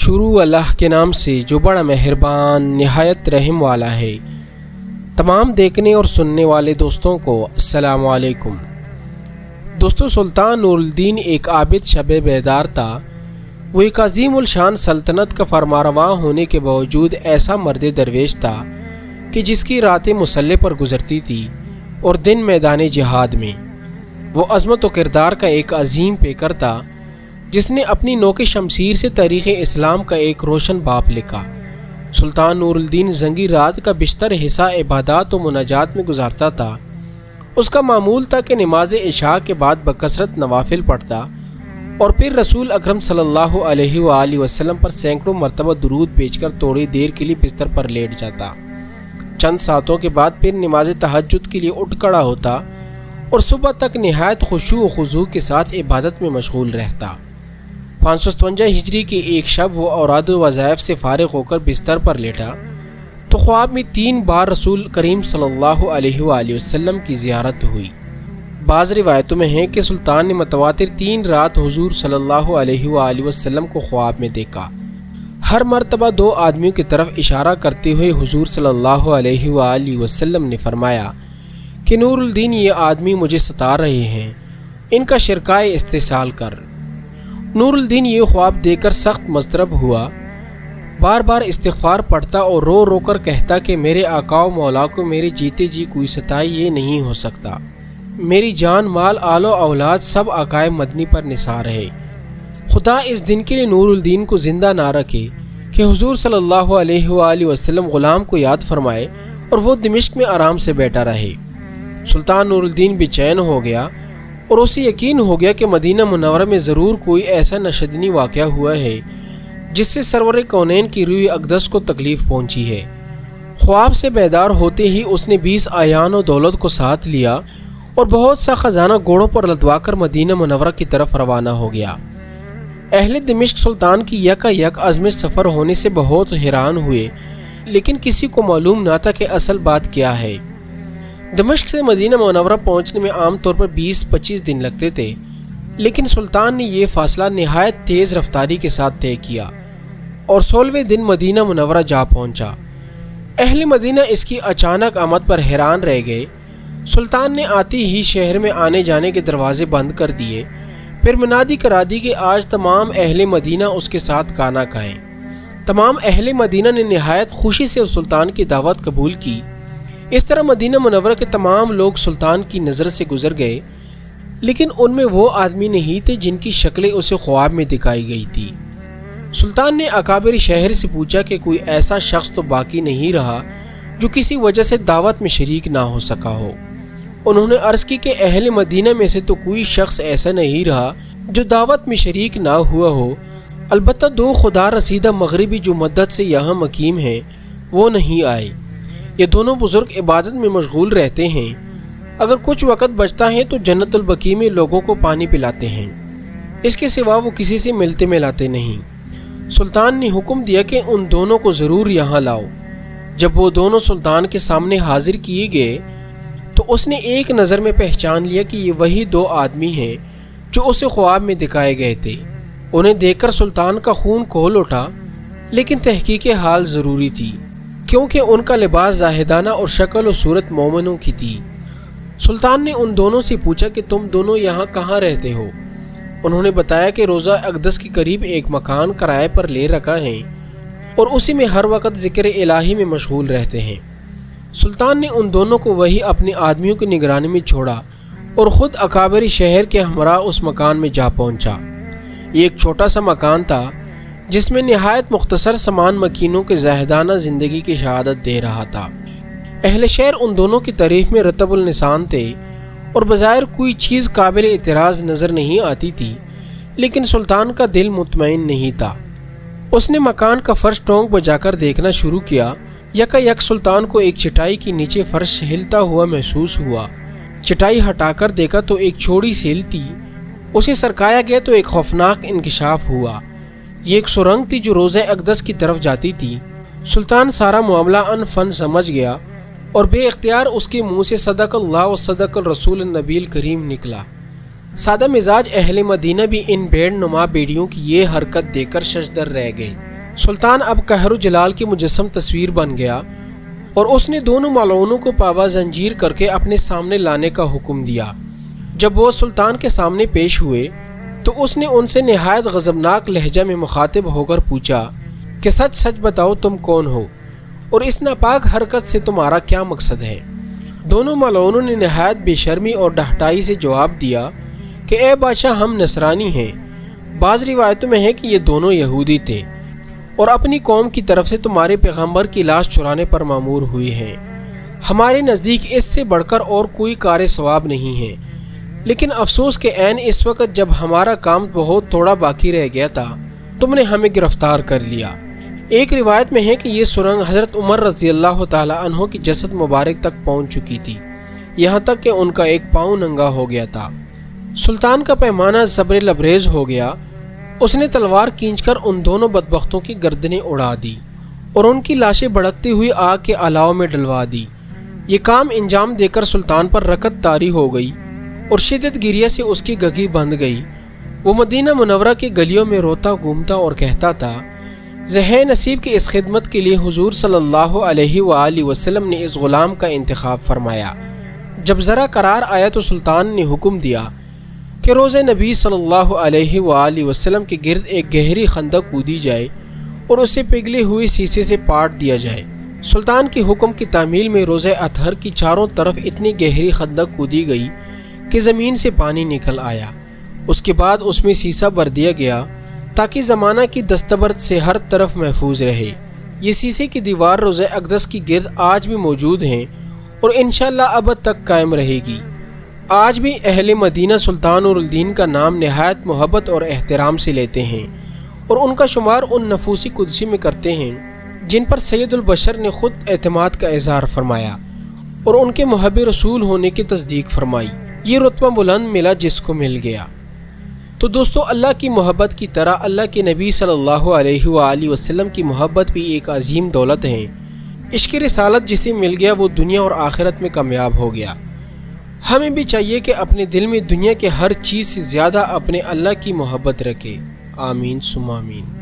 شروع اللہ کے نام سے جو بڑا مہربان نہایت رحم والا ہے۔ تمام دیکھنے اور سننے والے دوستوں کو السلام علیکم۔ دوستو، سلطان نور الدین ایک عابد شب بیدار تھا۔ وہ ایک عظیم الشان سلطنت کا فرمانروا ہونے کے باوجود ایسا مرد درویش تھا کہ جس کی راتیں مسلح پر گزرتی تھی اور دن میدان جہاد میں۔ وہ عظمت و کردار کا ایک عظیم پیکر تھا جس نے اپنی نوک شمشیر سے تاریخ اسلام کا ایک روشن باب لکھا۔ سلطان نور الدین زنگی رات کا بیشتر حصہ عبادات و مناجات میں گزارتا تھا۔ اس کا معمول تھا کہ نماز عشاء کے بعد بکثرت نوافل پڑھتا اور پھر رسول اکرم صلی اللہ علیہ وآلہ وسلم پر سینکڑوں مرتبہ درود بھیج کر تھوڑی دیر کے لیے بستر پر لیٹ جاتا۔ چند ساعتوں کے بعد پھر نماز تہجد کے لیے اٹھ کھڑا ہوتا اور صبح تک نہایت خشوع و خضوع کے ساتھ عبادت میں مشغول رہتا۔ 557 ہجری کی ایک شب وہ اوراد و وظائف سے فارغ ہو کر بستر پر لیٹا تو خواب میں 3 بار رسول کریم صلی اللہ علیہ وآلہ وسلم کی زیارت ہوئی۔ بعض روایتوں میں ہے کہ سلطان نے متواتر 3 رات حضور صلی اللہ علیہ وآلہ وسلم کو خواب میں دیکھا۔ ہر مرتبہ 2 آدمیوں کی طرف اشارہ کرتے ہوئے حضور صلی اللہ علیہ وآلہ وسلم نے فرمایا کہ نور الدین، یہ آدمی مجھے ستا رہے ہیں، ان کا شرکائے استحصال کر۔ نور الدین یہ خواب دیکھ کر سخت مضطرب ہوا، بار بار استغفار پڑھتا اور رو رو کر کہتا کہ میرے آقا و مولا کو میرے جیتے جی کوئی ستائے یہ نہیں ہو سکتا۔ میری جان، مال، آل و اولاد سب آقائے مدنی پر نثار ہے۔ خدا اس دن کے لیے نور الدین کو زندہ نہ رکھے کہ حضور صلی اللہ علیہ وآلہ وسلم غلام کو یاد فرمائے اور وہ دمشق میں آرام سے بیٹھا رہے۔ سلطان نور الدین بے چین ہو گیا اور اسے یقین ہو گیا کہ مدینہ منورہ میں ضرور کوئی ایسا نشدنی واقعہ ہوا ہے جس سے سرور کونین کی روح اقدس کو تکلیف پہنچی ہے۔ خواب سے بیدار ہوتے ہی اس نے 20 اعیان و دولت کو ساتھ لیا اور بہت سا خزانہ گھوڑوں پر لدوا کر مدینہ منورہ کی طرف روانہ ہو گیا۔ اہل دمشق سلطان کی یکا یک عزم سفر ہونے سے بہت حیران ہوئے، لیکن کسی کو معلوم نہ تھا کہ اصل بات کیا ہے۔ دمشق سے مدینہ منورہ پہنچنے میں عام طور پر 20-25 دن لگتے تھے، لیکن سلطان نے یہ فاصلہ نہایت تیز رفتاری کے ساتھ طے کیا اور 16ویں دن مدینہ منورہ جا پہنچا۔ اہل مدینہ اس کی اچانک آمد پر حیران رہ گئے۔ سلطان نے آتے ہی شہر میں آنے جانے کے دروازے بند کر دیے، پھر منادی کرا دی کہ آج تمام اہل مدینہ اس کے ساتھ کھانا کھائیں۔ تمام اہل مدینہ نے نہایت خوشی سے سلطان کی دعوت قبول کی۔ اس طرح مدینہ منورہ کے تمام لوگ سلطان کی نظر سے گزر گئے، لیکن ان میں وہ آدمی نہیں تھے جن کی شکلیں اسے خواب میں دکھائی گئی تھی۔ سلطان نے اکابر شہر سے پوچھا کہ کوئی ایسا شخص تو باقی نہیں رہا جو کسی وجہ سے دعوت میں شریک نہ ہو سکا ہو۔ انہوں نے عرض کی کہ اہل مدینہ میں سے تو کوئی شخص ایسا نہیں رہا جو دعوت میں شریک نہ ہوا ہو، البتہ 2 خدا رسیدہ مغربی جو مدت سے یہاں مقیم ہیں وہ نہیں آئے۔ یہ دونوں بزرگ عبادت میں مشغول رہتے ہیں، اگر کچھ وقت بچتا ہے تو جنت البقیع میں لوگوں کو پانی پلاتے ہیں، اس کے سوا وہ کسی سے ملتے ملاتے نہیں۔ سلطان نے حکم دیا کہ ان دونوں کو ضرور یہاں لاؤ۔ جب وہ دونوں سلطان کے سامنے حاضر کیے گئے تو اس نے ایک نظر میں پہچان لیا کہ یہ وہی 2 آدمی ہیں جو اسے خواب میں دکھائے گئے تھے۔ انہیں دیکھ کر سلطان کا خون کھول اٹھا، لیکن تحقیق حال ضروری تھی کیونکہ ان کا لباس زاہدانہ اور شکل و صورت مومنوں کی تھی۔ سلطان نے ان دونوں سے پوچھا کہ تم دونوں یہاں کہاں رہتے ہو؟ انہوں نے بتایا کہ روضہ اقدس کے قریب ایک مکان کرائے پر لے رکھا ہے اور اسی میں ہر وقت ذکر الہی میں مشغول رہتے ہیں۔ سلطان نے ان دونوں کو وہی اپنے آدمیوں کی نگرانی میں چھوڑا اور خود اکابر شہر کے ہمراہ اس مکان میں جا پہنچا۔ یہ ایک چھوٹا سا مکان تھا جس میں نہایت مختصر سامان مکینوں کے زاہدانہ زندگی کی شہادت دے رہا تھا۔ اہل شہر ان دونوں کی تعریف میں رطب النسان تھے اور بظاہر کوئی چیز قابل اعتراض نظر نہیں آتی تھی، لیکن سلطان کا دل مطمئن نہیں تھا۔ اس نے مکان کا فرش ٹونک بجا کر دیکھنا شروع کیا۔ یکا یک سلطان کو ایک چٹائی کے نیچے فرش ہلتا ہوا محسوس ہوا۔ چٹائی ہٹا کر دیکھا تو ایک چھوڑی سی تھی، اسے سرکایا گیا تو ایک خوفناک انکشاف ہوا۔ یہ ایک سرنگ تھی جو روضہ اقدس کی طرف جاتی تھی۔ سلطان سارا معاملہ ان فن سمجھ گیا اور بے اختیار اس کے منہ سے صدق اللہ و صدق الرسول النبی الکریم نکلا۔ سادہ مزاج اہل مدینہ بھی ان بھیڑ نما بیڑیوں کی یہ حرکت دیکھ کر ششدر رہ گئے۔ سلطان اب قہر و جلال کی مجسم تصویر بن گیا اور اس نے دونوں ملعونوں کو پابا زنجیر کر کے اپنے سامنے لانے کا حکم دیا۔ جب وہ سلطان کے سامنے پیش ہوئے تو اس نے ان سے نہایت غضبناک لہجہ میں مخاطب ہو کر پوچھا کہ سچ سچ بتاؤ تم کون ہو اور اس ناپاک حرکت سے تمہارا کیا مقصد ہے؟ دونوں ملعونوں نے نہایت بے شرمی اور ڈھٹائی سے جواب دیا کہ اے بادشاہ، ہم نصرانی ہیں۔ بعض روایتوں میں ہے کہ یہ دونوں یہودی تھے اور اپنی قوم کی طرف سے تمہارے پیغمبر کی لاش چرانے پر مامور ہوئے ہیں۔ ہمارے نزدیک اس سے بڑھ کر اور کوئی کار ثواب نہیں ہے، لیکن افسوس کہ عین اس وقت جب ہمارا کام بہت تھوڑا باقی رہ گیا تھا تم نے ہمیں گرفتار کر لیا۔ ایک روایت میں ہے کہ یہ سرنگ حضرت عمر رضی اللہ تعالی عنہ کی جسد مبارک تک پہنچ چکی تھی، یہاں تک کہ ان کا ایک پاؤں ننگا ہو گیا تھا۔ سلطان کا پیمانہ زبر لبریز ہو گیا۔ اس نے تلوار کھینچ کر ان دونوں بدبختوں کی گردنیں اڑا دی اور ان کی لاشیں بھڑکتی ہوئی آگ کے الاؤ میں ڈلوا دی۔ یہ کام انجام دے کر سلطان پر رکت طاری ہو گئی اور شدت گریہ سے اس کی گگی بندھ گئی۔ وہ مدینہ منورہ کی گلیوں میں روتا گھومتا اور کہتا تھا، ذہن نصیب کی اس خدمت کے لیے حضور صلی اللہ علیہ وآلہ وسلم نے اس غلام کا انتخاب فرمایا۔ جب ذرا قرار آیا تو سلطان نے حکم دیا کہ روز نبی صلی اللہ علیہ وآلہ وسلم کے گرد ایک گہری خندق کودی جائے اور اسے پگھلے ہوئے سیسے سے پاٹ دیا جائے۔ سلطان کے حکم کی تعمیل میں روز اطہر کی چاروں طرف اتنی گہری خندق کودی گئی کہ زمین سے پانی نکل آیا۔ اس کے بعد اس میں سیسا بھر دیا گیا تاکہ زمانہ کی دستبرد سے ہر طرف محفوظ رہے۔ یہ سیسے کی دیوار روز اقدس کی گرد آج بھی موجود ہیں اور انشاءاللہ ابد تک قائم رہے گی۔ آج بھی اہل مدینہ سلطان نور الدین کا نام نہایت محبت اور احترام سے لیتے ہیں اور ان کا شمار ان نفوسی قدسی میں کرتے ہیں جن پر سید البشر نے خود اعتماد کا اظہار فرمایا اور ان کے محب رسول ہونے کی تصدیق فرمائی۔ یہ رتبہ بلند ملا جس کو مل گیا۔ تو دوستو، اللہ کی محبت کی طرح اللہ کے نبی صلی اللہ علیہ وآلہ وسلم کی محبت بھی ایک عظیم دولت ہے۔ عشق رسالت جسے مل گیا وہ دنیا اور آخرت میں کامیاب ہو گیا۔ ہمیں بھی چاہیے کہ اپنے دل میں دنیا کے ہر چیز سے زیادہ اپنے اللہ کی محبت رکھے۔ آمین ثم آمین۔